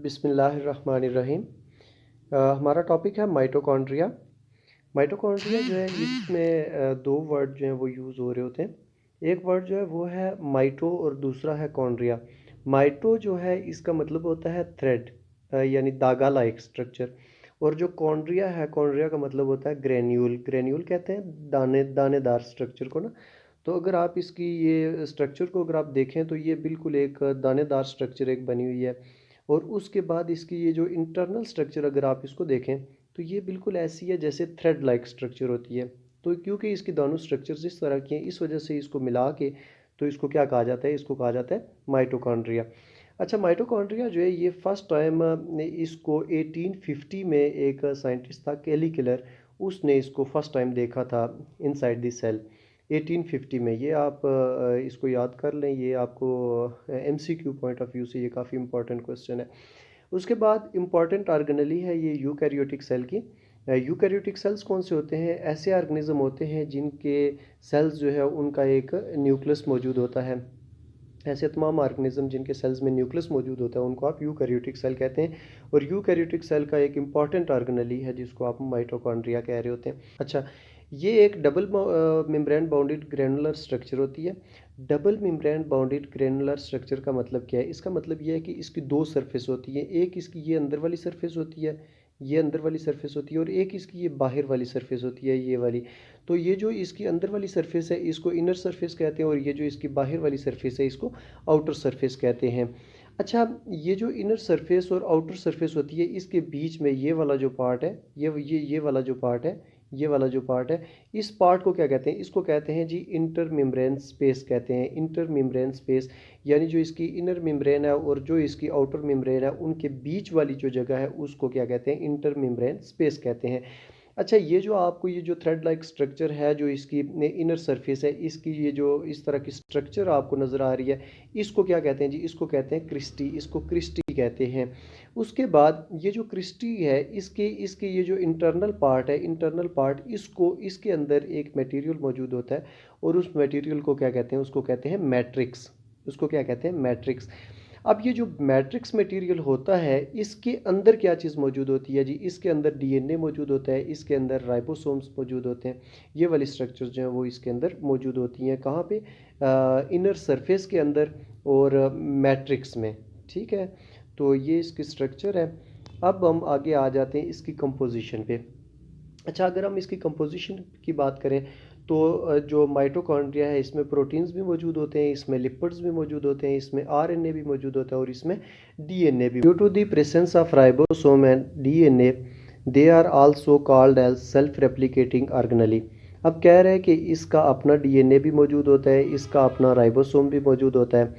बिस्मिल्लाहिर्रहमानिर्रहीम। हमारा टॉपिक है माइटोकॉन्ड्रिया। माइटोकॉन्ड्रिया जो है इसमें दो वर्ड जो हैं वो यूज़ हो रहे होते हैं। एक वर्ड जो है वो है माइटो और दूसरा है कॉन्ड्रिया। माइटो जो है इसका मतलब होता है थ्रेड, यानी धागा लाइक स्ट्रक्चर। और जो कॉन्ड्रिया है, कॉन्ड्रिया का मतलब होता है ग्रेन्यूल। ग्रेन्यूल कहते हैं दानेदार स्ट्रक्चर को ना। तो अगर आप इसकी ये स्ट्रक्चर को अगर आप देखें तो ये बिल्कुल एक दानेदार स्ट्रक्चर एक बनी हुई है। और उसके बाद इसकी ये जो इंटरनल स्ट्रक्चर अगर आप इसको देखें तो ये बिल्कुल ऐसी है जैसे थ्रेड लाइक स्ट्रक्चर होती है। तो क्योंकि इसकी दोनों स्ट्रक्चर्स इस तरह की हैं, इस वजह से इसको मिला के तो इसको क्या कहा जाता है, इसको कहा जाता है माइटोकॉन्ड्रिया। अच्छा, माइटोकॉन्ड्रिया जो है ये फर्स्ट टाइम इसको 1850 में एक साइंटिस्ट था केली किलर, उसने इसको फर्स्ट टाइम देखा था इनसाइड द सेल 1850 में। ये आप इसको याद कर लें, ये आपको एमसीक्यू पॉइंट ऑफ व्यू से ये काफ़ी इंपॉर्टेंट क्वेश्चन है। उसके बाद इंपॉर्टेंट ऑर्गेनेली है ये यूकैरियोटिक सेल की। यूकैरियोटिक सेल्स कौन से होते हैं? ऐसे ऑर्गेनिज्म होते हैं जिनके सेल्स जो है उनका एक न्यूक्लियस मौजूद होता है। ऐसे तमाम ऑर्गेनिज्म जिनके सेल्स में न्यूक्लियस मौजूद होता है उनको आप यूकैरियोटिक सेल कहते हैं। और यूकैरियोटिक सेल का एक इंपॉर्टेंट ऑर्गेनेली है जिसको आप माइटोकॉन्ड्रिया कह रहे होते हैं। अच्छा, ये एक double membrane bounded granular structure होती है। Double membrane bounded granular structure का मतलब क्या है? इसका मतलब ये है कि इसकी दो सरफेस होती है। एक इसकी ये अंदर वाली सरफेस होती है, ये अंदर वाली सरफेस होती है, और एक इसकी ये बाहर वाली सरफेस होती है, ये वाली। तो ये जो इसकी अंदर वाली सरफेस है इसको इनर सरफेस कहते हैं, और ये जो इसकी बाहर वाली सरफेस है इसको आउटर सरफेस कहते हैं। अच्छा, ये जो इनर सरफेस और आउटर सरफेस होती है इसके बीच में ये वाला जो पार्ट है, ये वाला जो पार्ट है, ये वाला जो पार्ट है, इस पार्ट को क्या कहते हैं? इसको कहते हैं जी इंटर मेम्ब्रेन स्पेस कहते हैं। इंटर मेम्ब्रेन स्पेस यानी जो इसकी इनर मेम्ब्रेन है और जो इसकी आउटर मेम्ब्रेन है उनके बीच वाली जो जगह है उसको क्या कहते हैं? इंटर मेम्ब्रेन स्पेस कहते हैं। अच्छा, ये जो आपको ये जो थ्रेड लाइक स्ट्रक्चर है जो इसकी इनर सरफेस है, इसकी ये जो इस तरह की स्ट्रक्चर आपको नज़र आ रही है, इसको क्या कहते हैं जी? इसको कहते हैं क्रिस्टी। इसको क्रिस्टी कहते हैं। उसके बाद ये जो क्रिस्टी है इसके इसके ये जो इंटरनल पार्ट है, इंटरनल पार्ट, इसको इसके अंदर एक मटेरियल मौजूद होता है और उस मटेरियल को क्या कहते हैं? उसको कहते हैं मैट्रिक्स। उसको क्या कहते हैं? मैट्रिक्स। अब ये जो मैट्रिक्स मटेरियल होता है इसके अंदर क्या चीज़ मौजूद होती है जी? इसके अंदर डीएनए मौजूद होता है, इसके अंदर राइबोसोम्स मौजूद होते हैं। ये वाली स्ट्रक्चर्स जो हैं वो इसके अंदर मौजूद होती हैं। कहाँ पे? इनर सरफेस के अंदर और मैट्रिक्स में। ठीक है, तो ये इसकी स्ट्रक्चर है। अब हम आगे आ जाते हैं इसकी कंपोजिशन पे। अच्छा, अगर हम इसकी कंपोजिशन की बात करें तो जो माइटोकॉन्ड्रिया है इसमें प्रोटीन्स भी मौजूद होते हैं, इसमें लिपिड्स भी मौजूद होते हैं, इसमें आरएनए भी मौजूद होता है और इसमें डीएनए भी। Due to the presence of ribosome and DNA they are also called as self replicating organelle. अब कह रहे हैं कि इसका अपना डीएनए भी मौजूद होता है, इसका अपना राइबोसोम भी मौजूद होता है।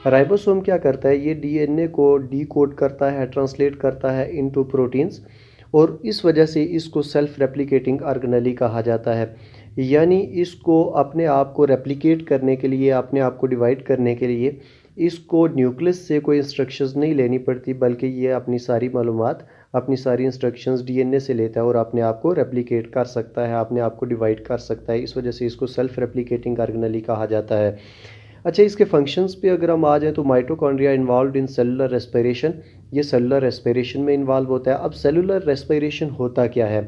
राइबोसोम क्या करता है? ये डीएनए को डीकोड करता है, ट्रांसलेट करता है इनटू प्रोटीन्स, और इस वजह से इसको सेल्फ रेप्लिकेटिंग ऑर्गेनेली कहा जाता है। यानी इसको अपने आप को रेप्लिकेट करने के लिए, अपने आप को डिवाइड करने के लिए इसको न्यूक्लियस से कोई इंस्ट्रक्शंस नहीं लेनी पड़ती, बल्कि ये अपनी सारी मालूमात, अपनी सारी इंस्ट्रक्शंस डीएनए से लेता है और अपने आप को रेप्लिकेट कर सकता है, अपने आप को डिवाइड कर सकता है। इस वजह से इसको सेल्फ रेप्लिकेटिंग ऑर्गेनेली कहा जाता है। अच्छा, इसके फंक्शंस पे अगर हम आ जाएं तो mitochondria involve in cellular respiration. ये सेलुलर रेस्पिरेशन में इन्वॉल्व होता है। अब सेलुलर रेस्पिरेशन होता क्या है?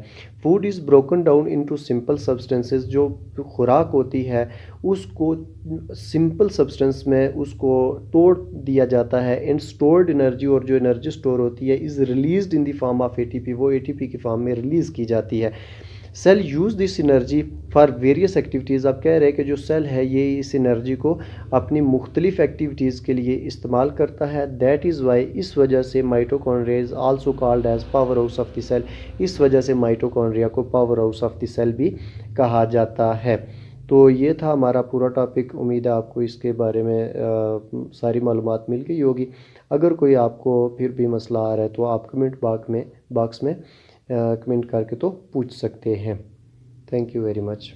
Food is broken down into simple substances. जो खुराक होती है उसको सिंपल सब्सटेंस में उसको तोड़ दिया जाता है, एंड स्टोर्ड एनर्जी, और जो एनर्जी स्टोर होती है is released in the form of ATP. वो एटीपी की फॉर्म में रिलीज़ की जाती है। Cell use this energy for various activities. आप कह रहे हैं कि जो सेल है ये इस एनर्जी को अपनी मुख्तलिफ एक्टिविटीज़ के लिए इस्तेमाल करता है। दैट इज़ वाई, इस वजह से mitochondria is also called as power house of the cell. इस वजह से माइटोकॉन्ड्रिया को power house of the cell भी कहा जाता है। तो ये था हमारा पूरा टॉपिक। उम्मीद है आपको इसके बारे में सारी मालूमात मिल गई होगी। अगर कोई आपको फिर भी मसला आ रहा है तो आप कमेंट बॉक्स में कमेंट करके तो पूछ सकते हैं। Thank you very much.